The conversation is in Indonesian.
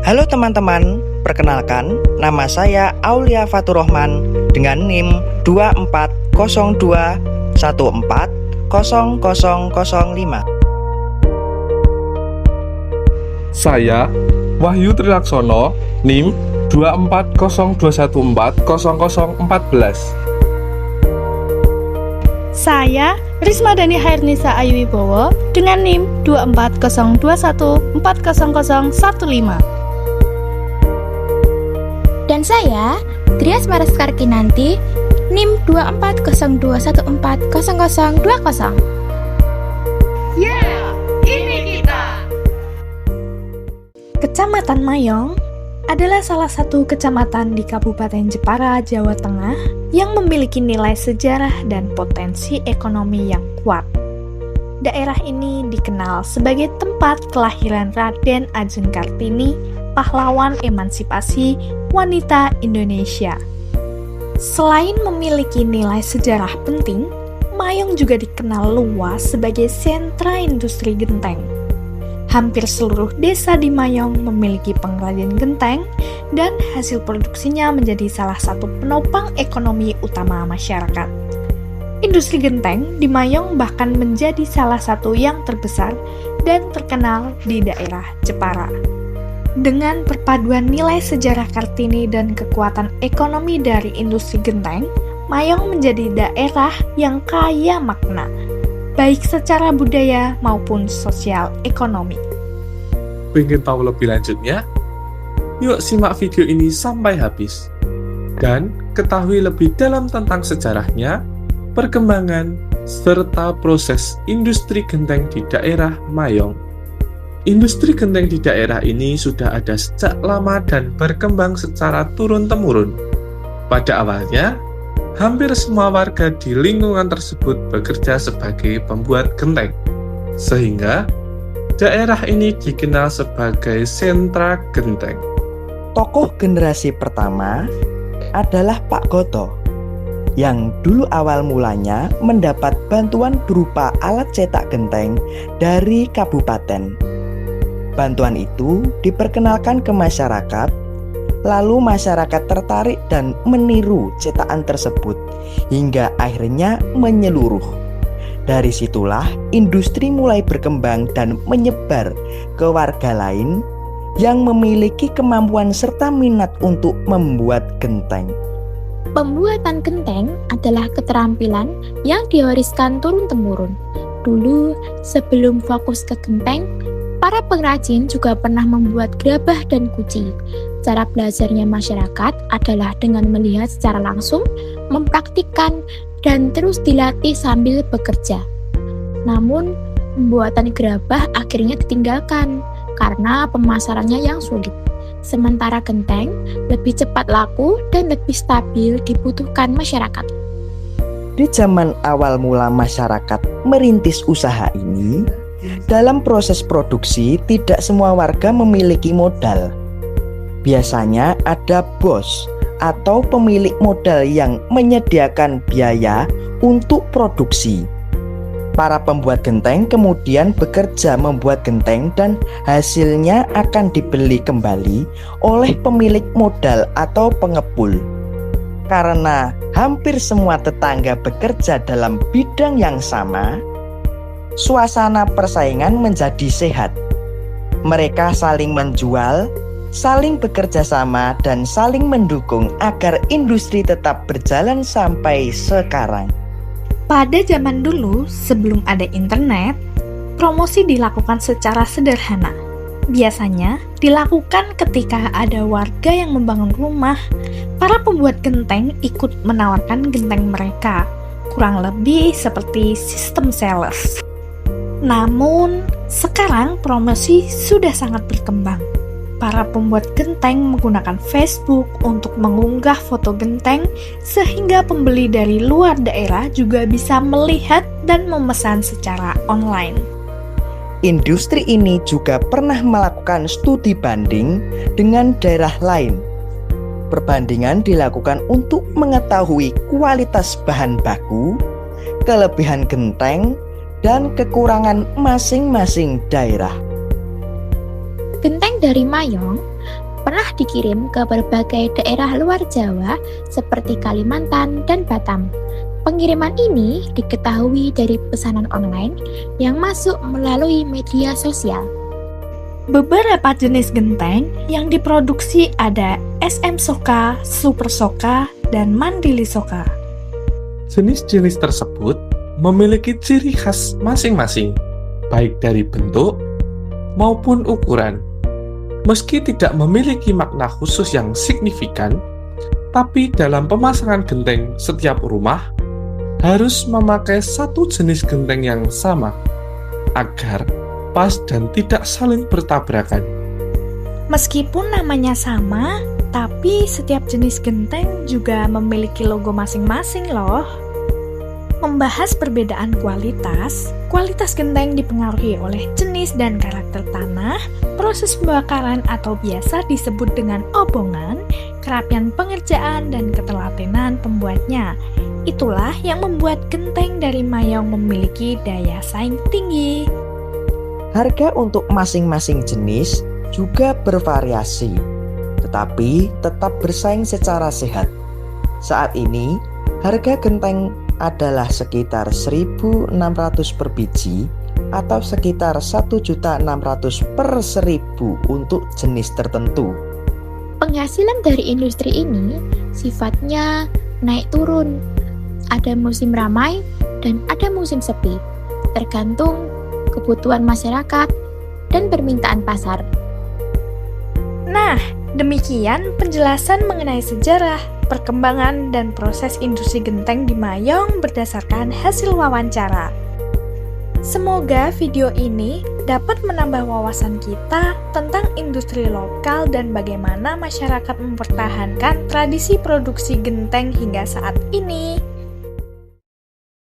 Halo teman-teman, perkenalkan nama saya Aulia Faturrahman dengan NIM 2402140005. Saya Wahyu Trilaksono, NIM 2402140014. Saya Risma Dani Hairnisa Ayu Wibowo dengan NIM 2402140015. Dan saya Trias Mariskar Kinanti, NIM 2402140020. Ini kita. Kecamatan Mayong adalah salah satu kecamatan di Kabupaten Jepara, Jawa Tengah yang memiliki nilai sejarah dan potensi ekonomi yang kuat. Daerah ini dikenal sebagai tempat kelahiran Raden Ajeng Kartini, pahlawan emansipasi wanita Indonesia. Selain memiliki nilai sejarah penting, Mayong juga dikenal luas sebagai sentra industri genteng. Hampir seluruh desa di Mayong memiliki pengrajin genteng dan hasil produksinya menjadi salah satu penopang ekonomi utama masyarakat. Industri genteng di Mayong bahkan menjadi salah satu yang terbesar dan terkenal di daerah Jepara. Dengan perpaduan nilai sejarah Kartini dan kekuatan ekonomi dari industri genteng, Mayong menjadi daerah yang kaya makna, baik secara budaya maupun sosial ekonomi. Pengen tahu lebih lanjutnya? Yuk simak video ini sampai habis. Dan ketahui lebih dalam tentang sejarahnya, perkembangan, serta proses industri genteng di daerah Mayong. Industri genteng di daerah ini sudah ada sejak lama dan berkembang secara turun-temurun. Pada awalnya, hampir semua warga di lingkungan tersebut bekerja sebagai pembuat genteng, sehingga daerah ini dikenal sebagai sentra genteng. Tokoh generasi pertama adalah Pak Goto, yang dulu awal mulanya mendapat bantuan berupa alat cetak genteng dari kabupaten. Bantuan itu diperkenalkan ke masyarakat. Lalu masyarakat tertarik dan meniru cetakan tersebut hingga akhirnya menyeluruh. Dari situlah industri mulai berkembang dan menyebar ke warga lain yang memiliki kemampuan serta minat untuk membuat genteng. Pembuatan genteng adalah keterampilan yang diwariskan turun-temurun. Dulu, sebelum fokus ke genteng, para pengrajin juga pernah membuat gerabah dan guci. Cara belajarnya masyarakat adalah dengan melihat secara langsung, mempraktikkan, dan terus dilatih sambil bekerja. Namun, pembuatan gerabah akhirnya ditinggalkan karena pemasarannya yang sulit. Sementara genteng lebih cepat laku dan lebih stabil dibutuhkan masyarakat. Di zaman awal mula masyarakat merintis usaha ini, dalam proses produksi tidak semua warga memiliki modal. Biasanya ada bos atau pemilik modal yang menyediakan biaya untuk produksi. Para pembuat genteng kemudian bekerja membuat genteng dan hasilnya akan dibeli kembali oleh pemilik modal atau pengepul. Karena hampir semua tetangga bekerja dalam bidang yang sama, suasana persaingan menjadi sehat. Mereka saling menjual, saling bekerja sama, dan saling mendukung agar industri tetap berjalan sampai sekarang. Pada zaman dulu, sebelum ada internet, promosi dilakukan secara sederhana. Biasanya dilakukan ketika ada warga yang membangun rumah. Para pembuat genteng ikut menawarkan genteng mereka, kurang lebih seperti sistem sales. Namun, sekarang promosi sudah sangat berkembang. Para pembuat genteng menggunakan Facebook untuk mengunggah foto genteng sehingga pembeli dari luar daerah juga bisa melihat dan memesan secara online. Industri ini juga pernah melakukan studi banding dengan daerah lain. Perbandingan dilakukan untuk mengetahui kualitas bahan baku, kelebihan genteng, dan kekurangan masing-masing daerah. Genteng genteng dari Mayong pernah dikirim ke berbagai daerah luar Jawa seperti Kalimantan dan Batam. Pengiriman ini diketahui dari pesanan online yang masuk melalui media sosial. Beberapa jenis genteng yang diproduksi ada SM Soka, Super Soka, dan Mandili Soka. Jenis-jenis tersebut memiliki ciri khas masing-masing, baik dari bentuk maupun ukuran. Meski tidak memiliki makna khusus yang signifikan, tapi dalam pemasangan genteng setiap rumah harus memakai satu jenis genteng yang sama agar pas dan tidak saling bertabrakan. Meskipun namanya sama, tapi setiap jenis genteng juga memiliki logo masing-masing loh. Membahas perbedaan kualitas genteng dipengaruhi oleh jenis dan karakter tanah, proses pembakaran atau biasa disebut dengan obongan, kerapian pengerjaan, dan ketelatenan pembuatnya. Itulah yang membuat genteng dari Mayong memiliki daya saing tinggi. Harga untuk masing-masing jenis juga bervariasi, tetapi tetap bersaing secara sehat. Saat ini, harga genteng adalah sekitar 1.600 per biji atau sekitar 1.600.000 per 1.000 untuk jenis tertentu. Penghasilan dari industri ini sifatnya naik turun. Ada musim ramai dan ada musim sepi, tergantung kebutuhan masyarakat dan permintaan pasar. Nah, demikian penjelasan mengenai sejarah, perkembangan, dan proses industri genteng di Mayong berdasarkan hasil wawancara. Semoga video ini dapat menambah wawasan kita tentang industri lokal dan bagaimana masyarakat mempertahankan tradisi produksi genteng hingga saat ini.